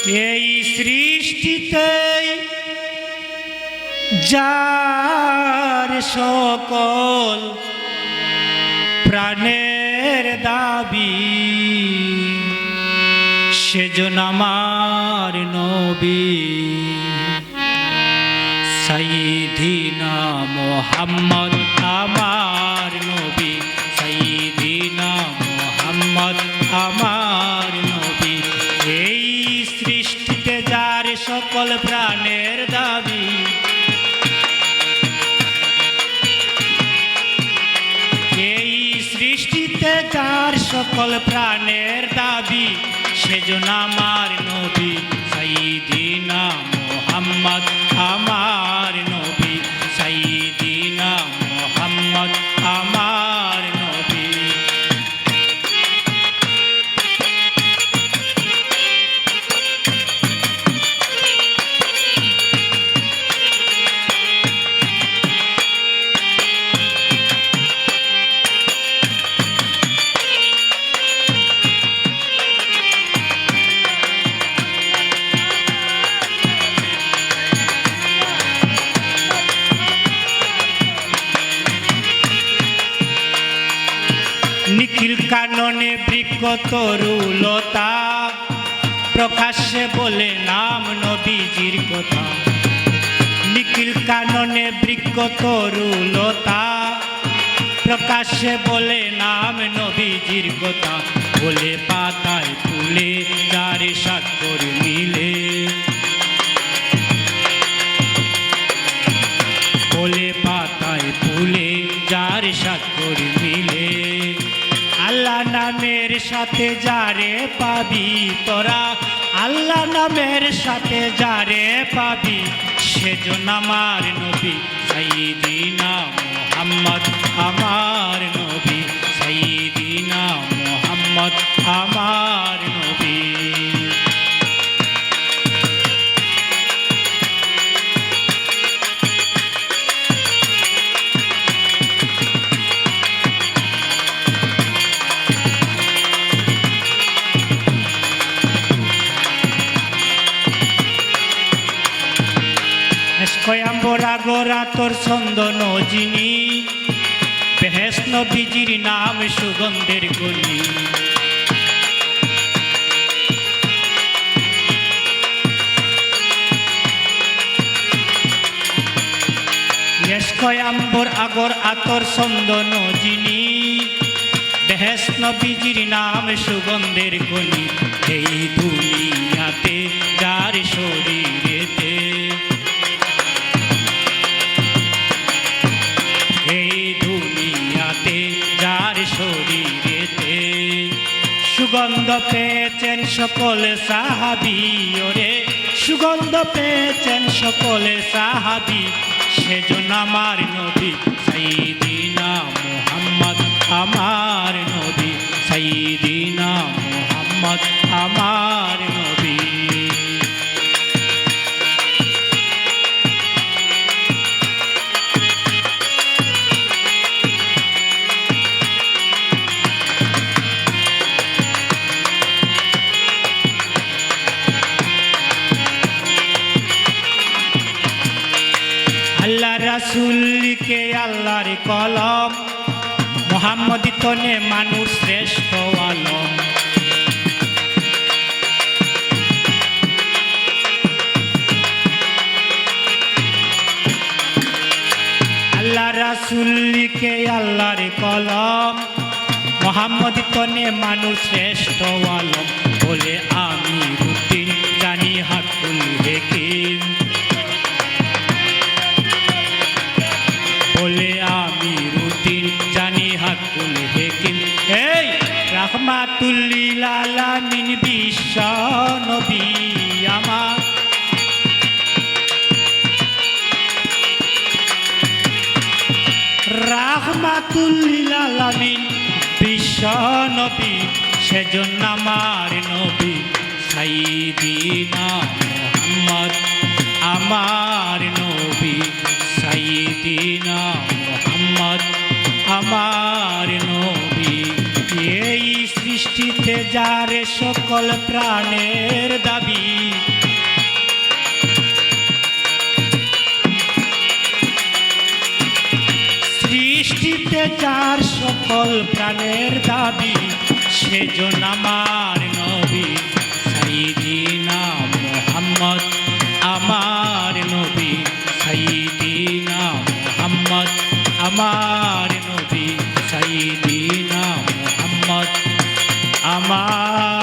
এই সৃষ্টিতে যার সকল প্রাণের দাবি সেজন আমার নবী সাইয়্যিদিনা মুহাম্মদ আমার নবী সাইয়্যিদিনা মুহাম্মদ আমার নবী। এই সৃষ্টিতে যার সকল প্রাণের দাবি এই সৃষ্টিতে যার সকল প্রাণের দাবি সেজন আমার নবী সাইয়্যিদিনা মুহাম্মদ আমার নবী সাইয়্যিদিনা মুহাম্মদ আমার নবী। নিখিল কাননে বৃক্ষ তরুলতা প্রকাশ্যে বলে নাম নবীজির কথা। নিখিল কাননে বৃক্ষ তরুলতা প্রকাশ্যে বলে নাম নবীজির কথা। বলে পাতায় ফুলে যার স্বাক্ষর মিলে বলে পাতায় ফুলে যার স্বাক্ষর মিলে আল্লাহ নামের সাথে যারে পাবি তোরা আল্লাহ নামের সাথে যারে পাবি সেজন আমার নবী সাইয়্যিদিনা মুহাম্মদ আমার নবী সাইয়্যিদিনা মুহাম্মদ আমার নবী। স্বয়ম্বরা গোরা তোর চন্দন যিনি বেহেশত নবীজির নাম সুগন্ধের গনি। স্বয়ম্বর আগর আতর চন্দন যিনি বেহেশত নবীজির নাম সুগন্ধের গনি। এই দুনিয়াতে যার শরীরেতে এই দুনিয়াতে যার শরীরেতে সুগন্ধ পেয়েছেন সকল সাহাবী ওরে সুগন্ধ পেয়েছেন সকল সাহাবী সেজন আমার নবী সাইয়্যিদিনা মুহাম্মদ আমার নবী সাইয়্যিদিনা মুহাম্মদ আমার নবী। আল্লাহ রাসূল লিখে আল্লাহর কলম মুহাম্মদী তনে মানুষ শ্রেষ্ঠ আলম। আল্লাহ রাসূল লিখে আল্লাহর কলম মুহাম্মদী তনে মানুষ শ্রেষ্ঠ আলম। বলে আমি রুটিন জানি হাকুল হেকিম বলে আমি রুটিন জানি হাকুল হেকিম। এই রাহমাতুল লিল আলামিন বিশ্ব নবী আমার রাহমাতুল লিল আলামিন বিশ্ব নবী সেজন আমার নবী সাইয়্যিদিনা মুহাম্মদ আমার নবী সাইয়্যিদিনা মুহাম্মদ আমার নবী। এই সৃষ্টিতে যার সকল প্রাণের দাবি যার সকল প্রাণের দাবি সেজন আমার নবী সাইয়্যিদিনা মুহাম্মদ আমার নবী সাইয়্যিদিনা মুহাম্মদ আমার নবী সাইয়্যিদিনা মুহাম্মদ আমার